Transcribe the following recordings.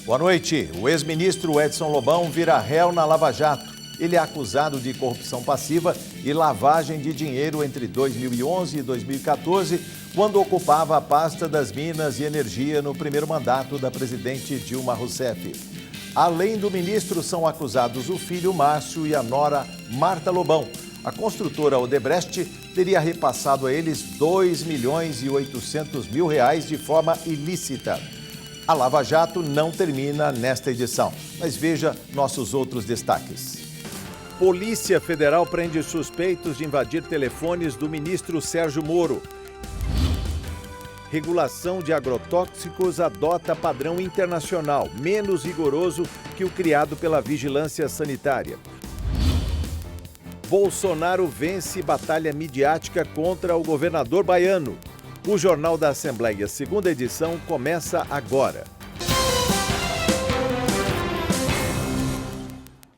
Boa noite. O ex-ministro Edson Lobão vira réu na Lava Jato. Ele é acusado de corrupção passiva e lavagem de dinheiro entre 2011 e 2014, quando ocupava a pasta das Minas e Energia no primeiro mandato da presidente Dilma Rousseff. Além do ministro, são acusados o filho Márcio e a nora Marta Lobão. A construtora Odebrecht teria repassado a eles R$ 2.800.000 de forma ilícita. A Lava Jato não termina nesta edição, mas veja nossos outros destaques. Polícia Federal prende suspeitos de invadir telefones do ministro Sérgio Moro. Regulação de agrotóxicos adota padrão internacional, menos rigoroso que o criado pela Vigilância Sanitária. Bolsonaro vence batalha midiática contra o governador baiano. O Jornal da Assembleia, segunda edição, começa agora.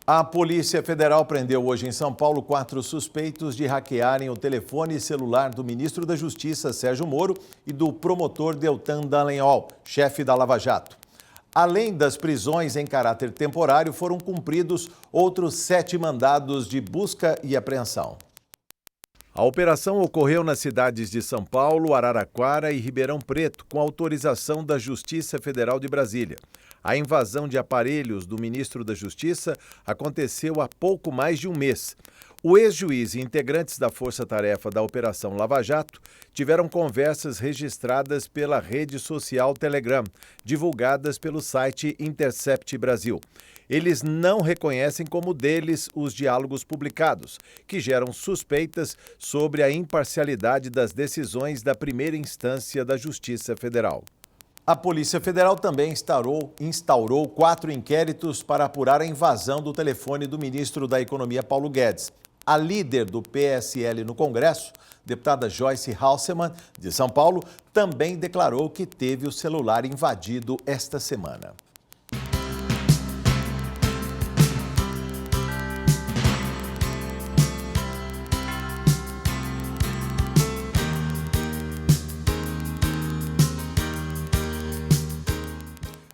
A Polícia Federal prendeu hoje em São Paulo 4 suspeitos de hackearem o telefone celular do ministro da Justiça, Sérgio Moro, e do promotor Deltan Dallagnol, chefe da Lava Jato. Além das prisões em caráter temporário, foram cumpridos outros 7 mandados de busca e apreensão. A operação ocorreu nas cidades de São Paulo, Araraquara e Ribeirão Preto, com autorização da Justiça Federal de Brasília. A invasão de aparelhos do ministro da Justiça aconteceu há pouco mais de um mês. O ex-juiz e integrantes da força-tarefa da Operação Lava Jato tiveram conversas registradas pela rede social Telegram, divulgadas pelo site Intercept Brasil. Eles não reconhecem como deles os diálogos publicados, que geram suspeitas sobre a imparcialidade das decisões da primeira instância da Justiça Federal. A Polícia Federal também instaurou 4 inquéritos para apurar a invasão do telefone do ministro da Economia, Paulo Guedes. A líder do PSL no Congresso, deputada Joyce Hasselmann, de São Paulo, também declarou que teve o celular invadido esta semana.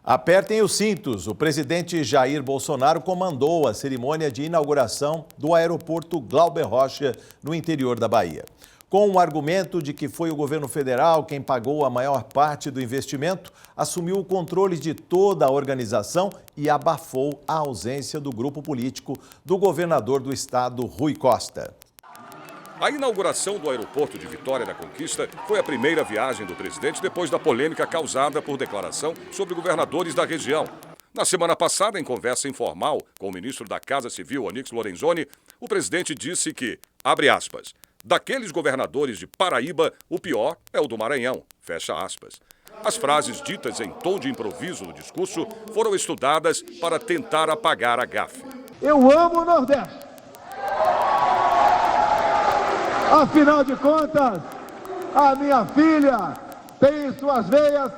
Apertem os cintos. O presidente Jair Bolsonaro comandou a cerimônia de inauguração do aeroporto Glauber Rocha, no interior da Bahia. Com o argumento de que foi o governo federal quem pagou a maior parte do investimento, assumiu o controle de toda a organização e abafou a ausência do grupo político do governador do estado, Rui Costa. A inauguração do aeroporto de Vitória da Conquista foi a primeira viagem do presidente depois da polêmica causada por declaração sobre governadores da região. Na semana passada, em conversa informal com o ministro da Casa Civil, Onyx Lorenzoni, o presidente disse que, abre aspas, daqueles governadores de Paraíba, o pior é o do Maranhão, fecha aspas. As frases ditas em tom de improviso no discurso foram estudadas para tentar apagar a gafe. Eu amo o Nordeste. Afinal de contas, a minha filha tem em suas veias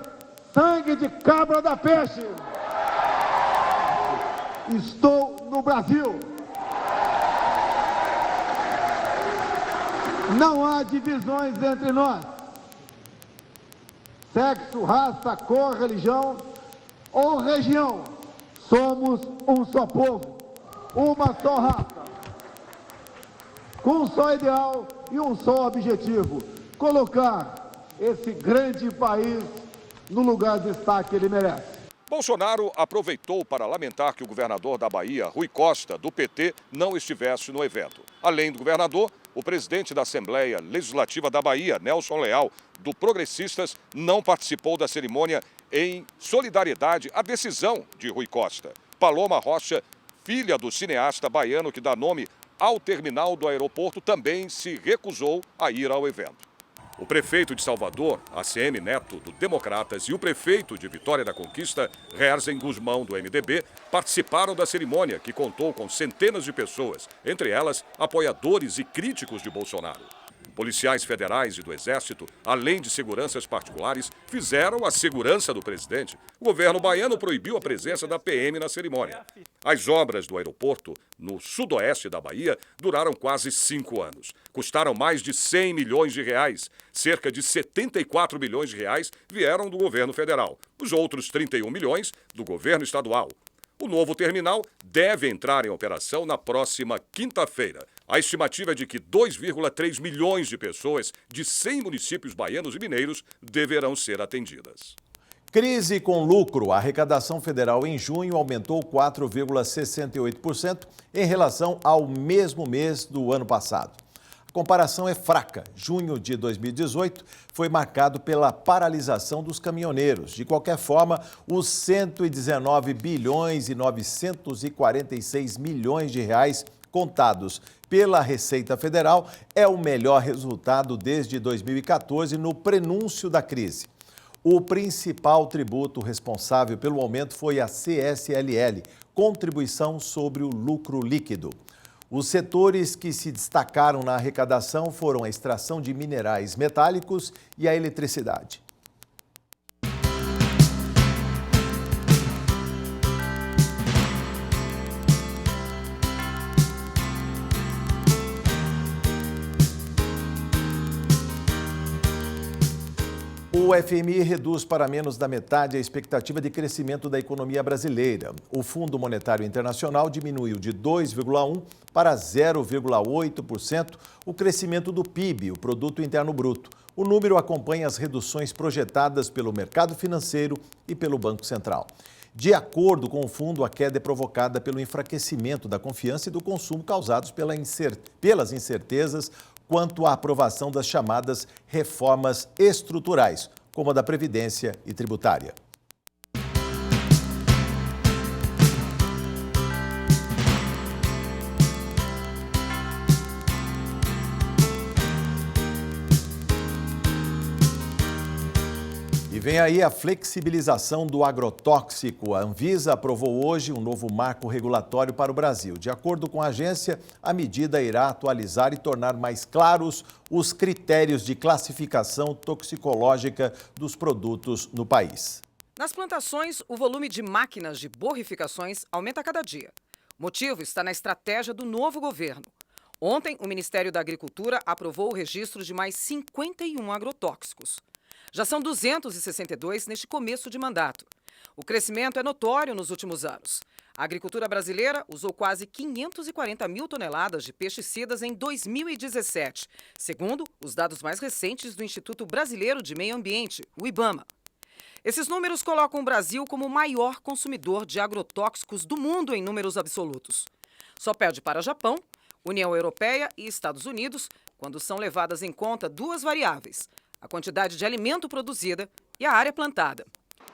sangue de cabra da peixe. Estou no Brasil. Não há divisões entre nós. Sexo, raça, cor, religião ou região. Somos um só povo, uma só raça, com um só ideal e um só objetivo: colocar esse grande país no lugar de destaque que ele merece. Bolsonaro aproveitou para lamentar que o governador da Bahia, Rui Costa, do PT, não estivesse no evento. Além do governador, o presidente da Assembleia Legislativa da Bahia, Nelson Leal, do Progressistas, não participou da cerimônia em solidariedade à decisão de Rui Costa. Paloma Rocha, filha do cineasta baiano que dá nome ao terminal do aeroporto, também se recusou a ir ao evento. O prefeito de Salvador, ACM Neto, do Democratas, e o prefeito de Vitória da Conquista, Herzen Guzmão, do MDB, participaram da cerimônia, que contou com centenas de pessoas, entre elas apoiadores e críticos de Bolsonaro. Policiais federais e do Exército, além de seguranças particulares, fizeram a segurança do presidente. O governo baiano proibiu a presença da PM na cerimônia. As obras do aeroporto, no sudoeste da Bahia, duraram quase 5 anos. Custaram mais de 100 milhões de reais. Cerca de 74 milhões de reais vieram do governo federal. Os outros 31 milhões do governo estadual. O novo terminal deve entrar em operação na próxima quinta-feira. A estimativa é de que 2,3 milhões de pessoas de 100 municípios baianos e mineiros deverão ser atendidas. Crise com lucro. A arrecadação federal em junho aumentou 4,68% em relação ao mesmo mês do ano passado. A comparação é fraca. Junho de 2018 foi marcado pela paralisação dos caminhoneiros. De qualquer forma, os 119 bilhões e 946 milhões de reais contados pela Receita Federal é o melhor resultado desde 2014 no prenúncio da crise. O principal tributo responsável pelo aumento foi a CSLL, Contribuição sobre o Lucro Líquido. Os setores que se destacaram na arrecadação foram a extração de minerais metálicos e a eletricidade. O FMI reduz para menos da metade a expectativa de crescimento da economia brasileira. O Fundo Monetário Internacional diminuiu de 2,1% para 0,8% o crescimento do PIB, o Produto Interno Bruto. O número acompanha as reduções projetadas pelo mercado financeiro e pelo Banco Central. De acordo com o fundo, a queda é provocada pelo enfraquecimento da confiança e do consumo causados pelas incertezas quanto à aprovação das chamadas reformas estruturais, como a da Previdência e tributária. E vem aí a flexibilização do agrotóxico. A Anvisa aprovou hoje um novo marco regulatório para o Brasil. De acordo com a agência, a medida irá atualizar e tornar mais claros os critérios de classificação toxicológica dos produtos no país. Nas plantações, o volume de máquinas de borrificações aumenta a cada dia. O motivo está na estratégia do novo governo. Ontem, o Ministério da Agricultura aprovou o registro de mais 51 agrotóxicos. Já são 262 neste começo de mandato. O crescimento é notório nos últimos anos. A agricultura brasileira usou quase 540 mil toneladas de pesticidas em 2017, segundo os dados mais recentes do Instituto Brasileiro de Meio Ambiente, o IBAMA. Esses números colocam o Brasil como o maior consumidor de agrotóxicos do mundo em números absolutos. Só perde para Japão, União Europeia e Estados Unidos, quando são levadas em conta duas variáveis: a quantidade de alimento produzida e a área plantada.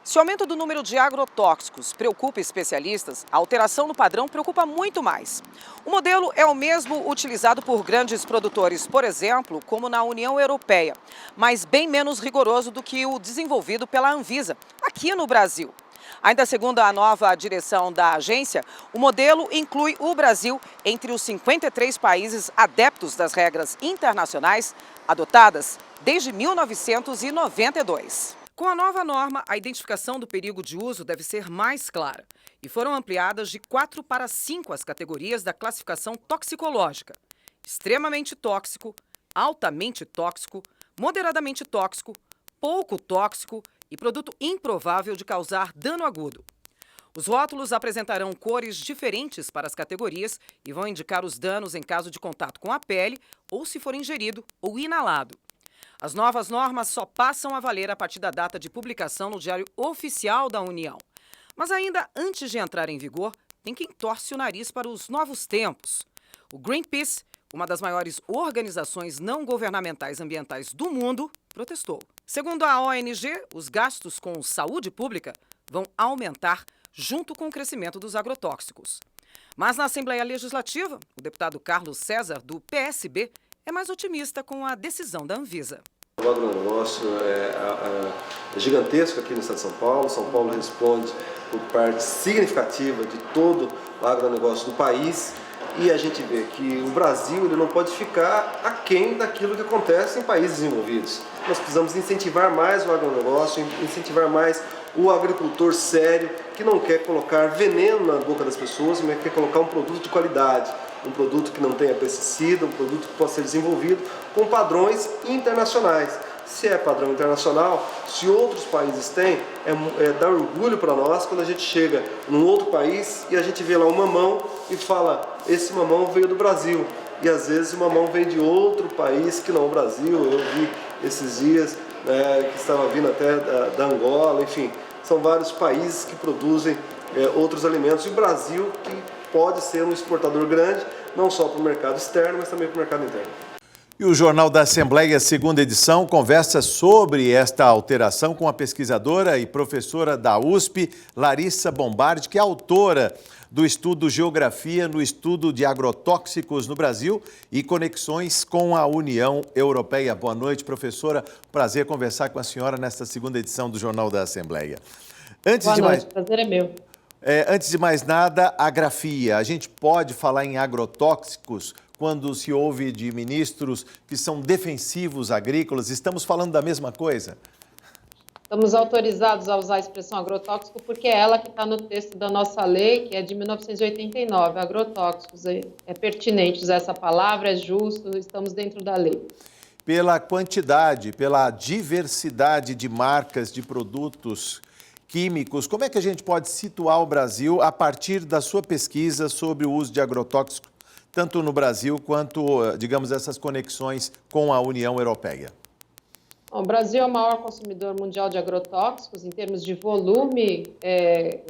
Se o aumento do número de agrotóxicos preocupa especialistas, a alteração no padrão preocupa muito mais. O modelo é o mesmo utilizado por grandes produtores, por exemplo, como na União Europeia, mas bem menos rigoroso do que o desenvolvido pela Anvisa, aqui no Brasil. Ainda segundo a nova direção da agência, o modelo inclui o Brasil entre os 53 países adeptos das regras internacionais adotadas desde 1992. Com a nova norma, a identificação do perigo de uso deve ser mais clara e foram ampliadas de 4 para 5 as categorias da classificação toxicológica: extremamente tóxico, altamente tóxico, moderadamente tóxico, pouco tóxico e produto improvável de causar dano agudo. Os rótulos apresentarão cores diferentes para as categorias e vão indicar os danos em caso de contato com a pele ou se for ingerido ou inalado. As novas normas só passam a valer a partir da data de publicação no Diário Oficial da União. Mas ainda antes de entrar em vigor, tem quem torce o nariz para os novos tempos. O Greenpeace, uma das maiores organizações não governamentais ambientais do mundo, protestou. Segundo a ONG, os gastos com saúde pública vão aumentar junto com o crescimento dos agrotóxicos. Mas na Assembleia Legislativa, o deputado Carlos César, do PSB, é mais otimista com a decisão da Anvisa. O agronegócio é gigantesco aqui no estado de São Paulo. São Paulo responde por parte significativa de todo o agronegócio do país E a gente vê que o Brasil ele não pode ficar aquém daquilo que acontece em países desenvolvidos. Nós precisamos incentivar mais o agronegócio, incentivar mais o agricultor sério, que não quer colocar veneno na boca das pessoas, mas quer colocar um produto de qualidade, um produto que não tenha pesticida, um produto que possa ser desenvolvido com padrões internacionais. Se é padrão internacional, se outros países têm, dá orgulho para nós quando a gente chega num outro país e a gente vê lá um mamão e fala, esse mamão veio do Brasil. E às vezes o mamão vem de outro país que não o Brasil. Eu vi esses dias que estava vindo até da Angola, enfim. São vários países que produzem outros alimentos. E o Brasil que pode ser um exportador grande, não só para o mercado externo, mas também para o mercado interno. E o Jornal da Assembleia, segunda edição, conversa sobre esta alteração com a pesquisadora e professora da USP, Larissa Bombardi, que é autora do estudo Geografia no Estudo de Agrotóxicos no Brasil e Conexões com a União Europeia. Boa noite, professora. Prazer conversar com a senhora nesta segunda edição do Jornal da Assembleia. Boa noite, prazer é meu. Antes de mais nada, a grafia. A gente pode falar em agrotóxicos quando se ouve de ministros que são defensivos agrícolas? Estamos falando da mesma coisa? Estamos autorizados a usar a expressão agrotóxico porque é ela que está no texto da nossa lei, que é de 1989. Agrotóxicos, é pertinente usar essa palavra, é justo, estamos dentro da lei. Pela quantidade, pela diversidade de marcas de produtos químicos, como é que a gente pode situar o Brasil a partir da sua pesquisa sobre o uso de agrotóxicos, tanto no Brasil quanto, digamos, essas conexões com a União Europeia? O Brasil é o maior consumidor mundial de agrotóxicos em termos de volume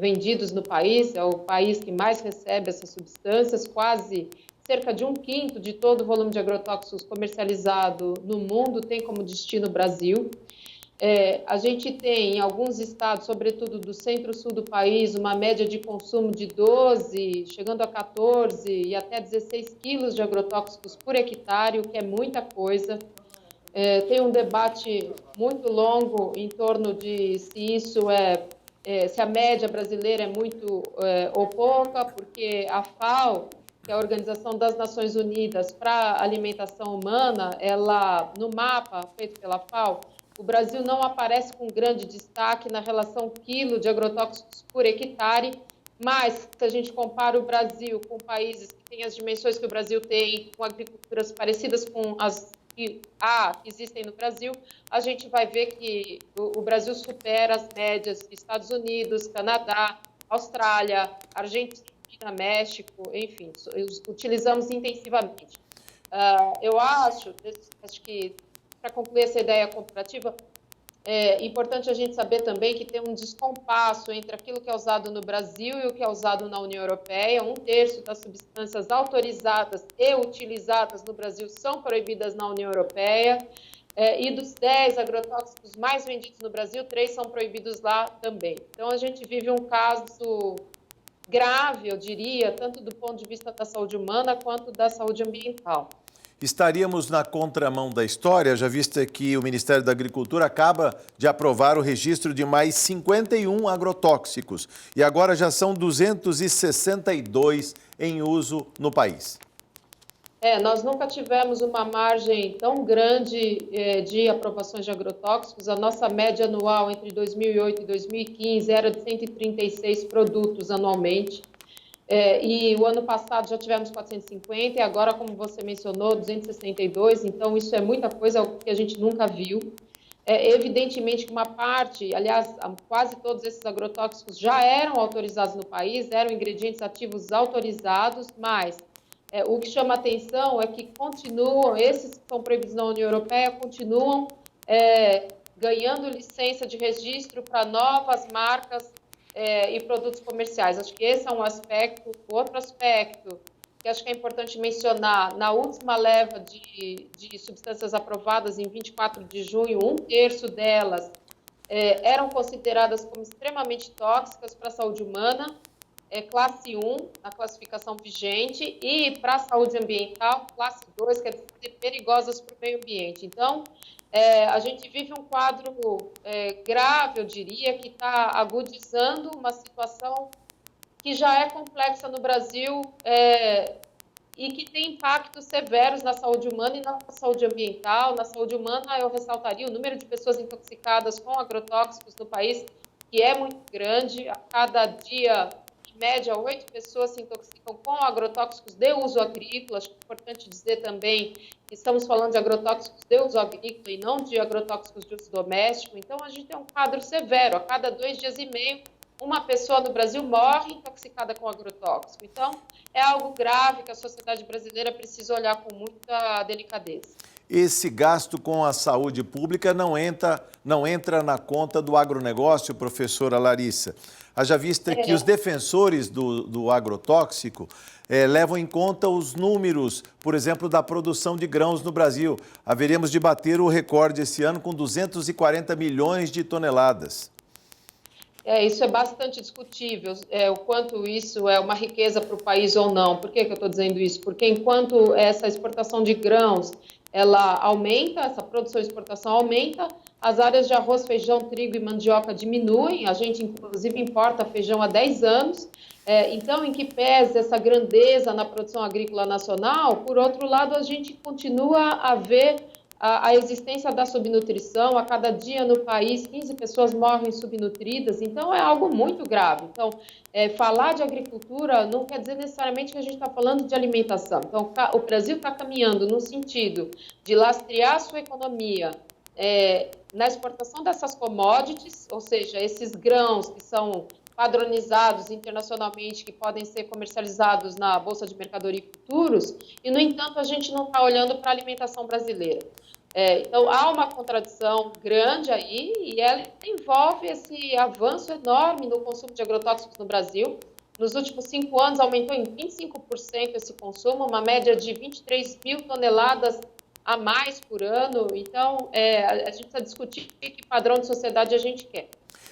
vendidos no país, é o país que mais recebe essas substâncias, quase cerca de 1/5 de todo o volume de agrotóxicos comercializado no mundo tem como destino o Brasil. A gente tem em alguns estados, sobretudo do centro-sul do país, uma média de consumo de 12, chegando a 14 e até 16 quilos de agrotóxicos por hectare, o que é muita coisa. Tem um debate muito longo em torno de se isso se a média brasileira é muito ou pouca, porque a FAO, que é a Organização das Nações Unidas para a Alimentação Humana, ela, no mapa feito pela FAO, o Brasil não aparece com grande destaque na relação quilo de agrotóxicos por hectare, mas se a gente compara o Brasil com países que têm as dimensões que o Brasil tem, com agriculturas parecidas com as que existem no Brasil, a gente vai ver que o Brasil supera as médias de Estados Unidos, Canadá, Austrália, Argentina, México, enfim, utilizamos intensivamente. Eu acho que para concluir essa ideia comparativa, é importante a gente saber também que tem um descompasso entre aquilo que é usado no Brasil e o que é usado na União Europeia. 1/3 das substâncias autorizadas e utilizadas no Brasil são proibidas na União Europeia. E dos 10 agrotóxicos mais vendidos no Brasil, 3 são proibidos lá também. Então, a gente vive um caso grave, eu diria, tanto do ponto de vista da saúde humana quanto da saúde ambiental. Estaríamos na contramão da história, já vista que o Ministério da Agricultura acaba de aprovar o registro de mais 51 agrotóxicos e agora já são 262 em uso no país. Nós nunca tivemos uma margem tão grande de aprovações de agrotóxicos. A nossa média anual entre 2008 e 2015 era de 136 produtos anualmente. E o ano passado já tivemos 450 e agora, como você mencionou, 262. Então, isso é muita coisa, é o que a gente nunca viu. Evidentemente que uma parte, aliás, quase todos esses agrotóxicos já eram autorizados no país, eram ingredientes ativos autorizados, mas o que chama atenção é que continuam, esses que são proibidos na União Europeia, continuam ganhando licença de registro para novas marcas e produtos comerciais. Acho que esse é um aspecto. Outro aspecto que acho que é importante mencionar, na última leva de substâncias aprovadas em 24 de junho, 1/3 delas eram consideradas como extremamente tóxicas para a saúde humana, classe 1, na classificação vigente, e para a saúde ambiental, classe 2, quer dizer, perigosas para o meio ambiente. Então, a gente vive um quadro grave, eu diria, que está agudizando uma situação que já é complexa no Brasil e que tem impactos severos na saúde humana e na saúde ambiental. Na saúde humana, eu ressaltaria o número de pessoas intoxicadas com agrotóxicos no país, que é muito grande. A cada dia, em média, 8 pessoas se intoxicam com agrotóxicos de uso agrícola. Acho que é importante dizer também que estamos falando de agrotóxicos de uso agrícola e não de agrotóxicos de uso doméstico. Então, a gente tem um quadro severo. A cada 2 dias e meio, uma pessoa no Brasil morre intoxicada com agrotóxico. Então, é algo grave que a sociedade brasileira precisa olhar com muita delicadeza. Esse gasto com a saúde pública não entra na conta do agronegócio, professora Larissa. Haja vista que os defensores do agrotóxico levam em conta os números, por exemplo, da produção de grãos no Brasil. Haveríamos de bater o recorde esse ano com 240 milhões de toneladas. Isso é bastante discutível, o quanto isso é uma riqueza para o país ou não. Por que eu estou dizendo isso? Porque enquanto essa exportação de grãos, ela aumenta, essa produção e exportação aumenta, as áreas de arroz, feijão, trigo e mandioca diminuem. A gente, inclusive, importa feijão há 10 anos. Então, em que pese essa grandeza na produção agrícola nacional, por outro lado, a gente continua a ver a existência da subnutrição. A cada dia no país, 15 pessoas morrem subnutridas, então é algo muito grave. Então, falar de agricultura não quer dizer necessariamente que a gente está falando de alimentação. Então, o Brasil está caminhando no sentido de lastrear a sua economia na exportação dessas commodities, ou seja, esses grãos que são padronizados internacionalmente, que podem ser comercializados na Bolsa de Mercadoria e Futuros, e, no entanto, a gente não está olhando para a alimentação brasileira. Então, há uma contradição grande aí, e ela envolve esse avanço enorme no consumo de agrotóxicos no Brasil. Nos últimos 5 anos, aumentou em 25% esse consumo, uma média de 23 mil toneladas a mais por ano. Então, a gente precisa discutir que padrão de sociedade a gente quer.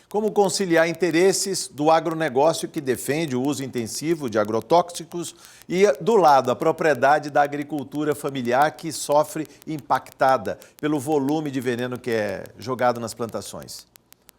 Como conciliar interesses do agronegócio que defende o uso intensivo de agrotóxicos e, do lado, a propriedade da agricultura familiar que sofre impactada pelo volume de veneno que é jogado nas plantações?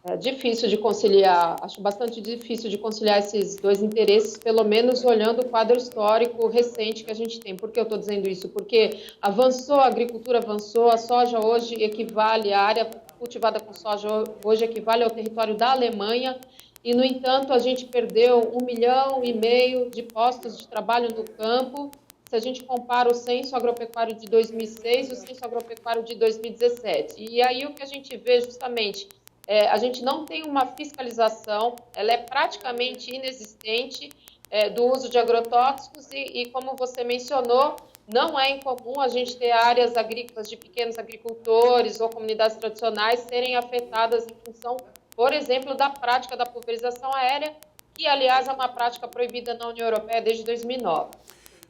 É difícil de conciliar, acho bastante difícil de conciliar esses dois interesses, pelo menos olhando o quadro histórico recente que a gente tem. Por que eu estou dizendo isso? Porque avançou, a agricultura avançou, a soja hoje equivale, a área cultivada com soja hoje equivale ao território da Alemanha, e, no entanto, a gente perdeu 1,5 milhão de postos de trabalho no campo, se a gente compara o censo agropecuário de 2006 e o censo agropecuário de 2017. E aí o que a gente vê justamente, a gente não tem uma fiscalização, ela é praticamente inexistente do uso de agrotóxicos e, como você mencionou, não é incomum a gente ter áreas agrícolas de pequenos agricultores ou comunidades tradicionais serem afetadas em função, por exemplo, da prática da pulverização aérea, que, aliás, é uma prática proibida na União Europeia desde 2009.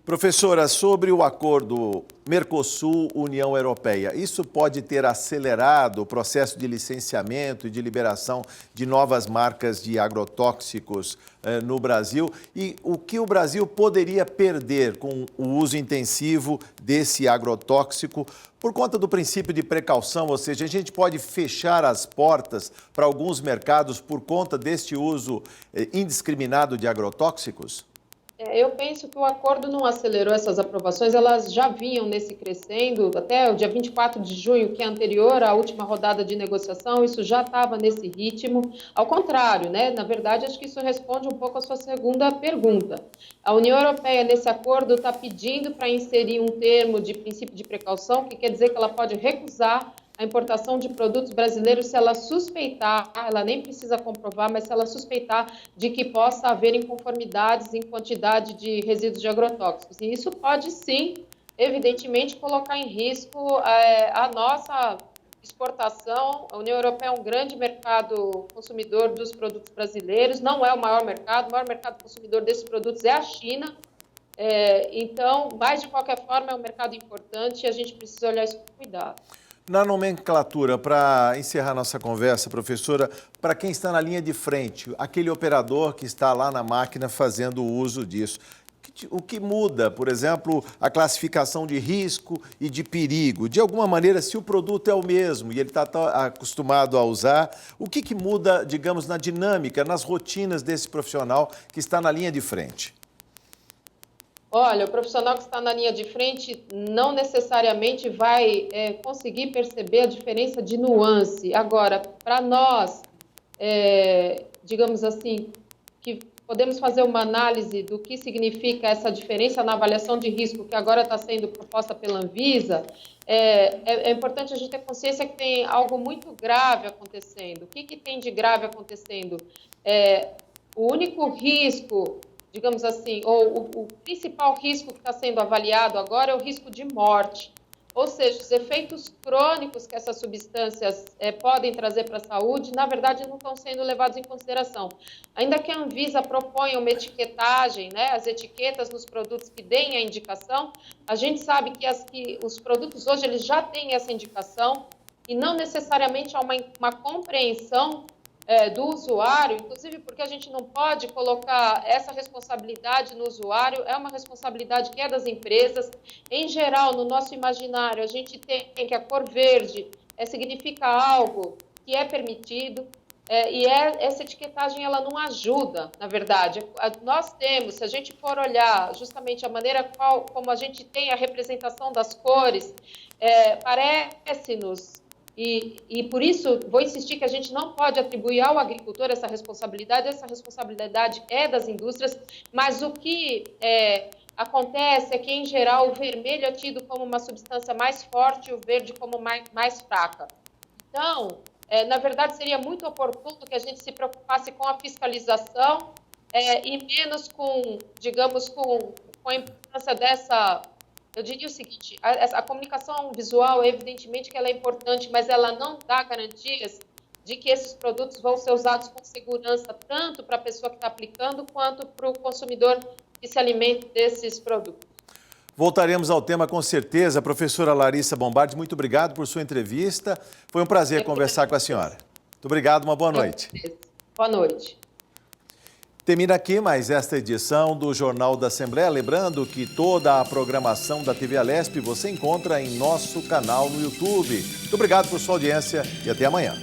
Professora, sobre o acordo Mercosul-União Europeia, isso pode ter acelerado o processo de licenciamento e de liberação de novas marcas de agrotóxicos no Brasil? E o que o Brasil poderia perder com o uso intensivo desse agrotóxico por conta do princípio de precaução? Ou seja, a gente pode fechar as portas para alguns mercados por conta deste uso indiscriminado de agrotóxicos? Eu penso que o acordo não acelerou essas aprovações, elas já vinham nesse crescendo, até o dia 24 de junho, que é anterior à última rodada de negociação, isso já estava nesse ritmo. Ao contrário, na verdade, acho que isso responde um pouco à sua segunda pergunta. A União Europeia, nesse acordo, está pedindo para inserir um termo de princípio de precaução, que quer dizer que ela pode recusar a importação de produtos brasileiros se ela suspeitar, ela nem precisa comprovar, mas se ela suspeitar de que possa haver inconformidades em quantidade de resíduos de agrotóxicos. E isso pode, sim, evidentemente, colocar em risco a nossa exportação. A União Europeia é um grande mercado consumidor dos produtos brasileiros, não é o maior mercado consumidor desses produtos é a China. Então, mas de qualquer forma é um mercado importante e a gente precisa olhar isso com cuidado. Na nomenclatura, para encerrar nossa conversa, professora, para quem está na linha de frente, aquele operador que está lá na máquina fazendo uso disso, o que muda, por exemplo, a classificação de risco e de perigo? De alguma maneira, se o produto é o mesmo e ele está acostumado a usar, o que muda, digamos, na dinâmica, nas rotinas desse profissional que está na linha de frente? Olha, o profissional que está na linha de frente não necessariamente vai conseguir perceber a diferença de nuance. Agora, para nós, digamos assim, que podemos fazer uma análise do que significa essa diferença na avaliação de risco que agora está sendo proposta pela Anvisa, é importante a gente ter consciência que tem algo muito grave acontecendo. O que tem de grave acontecendo? O único risco, digamos assim, ou o principal risco que está sendo avaliado agora é o risco de morte. Ou seja, os efeitos crônicos que essas substâncias podem trazer para a saúde, na verdade, não estão sendo levados em consideração. Ainda que a Anvisa proponha uma etiquetagem, né, as etiquetas nos produtos que deem a indicação, a gente sabe que os produtos hoje eles já têm essa indicação e não necessariamente há uma compreensão do usuário, inclusive porque a gente não pode colocar essa responsabilidade no usuário, é uma responsabilidade que é das empresas. Em geral, no nosso imaginário, a gente tem que a cor verde significa algo que é permitido, e essa etiquetagem ela não ajuda, na verdade. Nós temos, se a gente for olhar justamente a maneira como a gente tem a representação das cores, parece-nos. E por isso, vou insistir que a gente não pode atribuir ao agricultor essa responsabilidade é das indústrias, mas o que acontece é que, em geral, o vermelho é tido como uma substância mais forte e o verde como mais fraca. Então, na verdade, seria muito oportuno que a gente se preocupasse com a fiscalização e menos com, digamos, com a importância dessa... Eu diria o seguinte, a comunicação visual, evidentemente que ela é importante, mas ela não dá garantias de que esses produtos vão ser usados com segurança, tanto para a pessoa que está aplicando, quanto para o consumidor que se alimenta desses produtos. Voltaremos ao tema com certeza. Professora Larissa Bombardi, muito obrigado por sua entrevista. Foi um prazer conversar com a senhora. Muito obrigado, uma boa noite. Boa noite. Termina aqui mais esta edição do Jornal da Assembleia. Lembrando que toda a programação da TV Alesp você encontra em nosso canal no YouTube. Muito obrigado por sua audiência e até amanhã.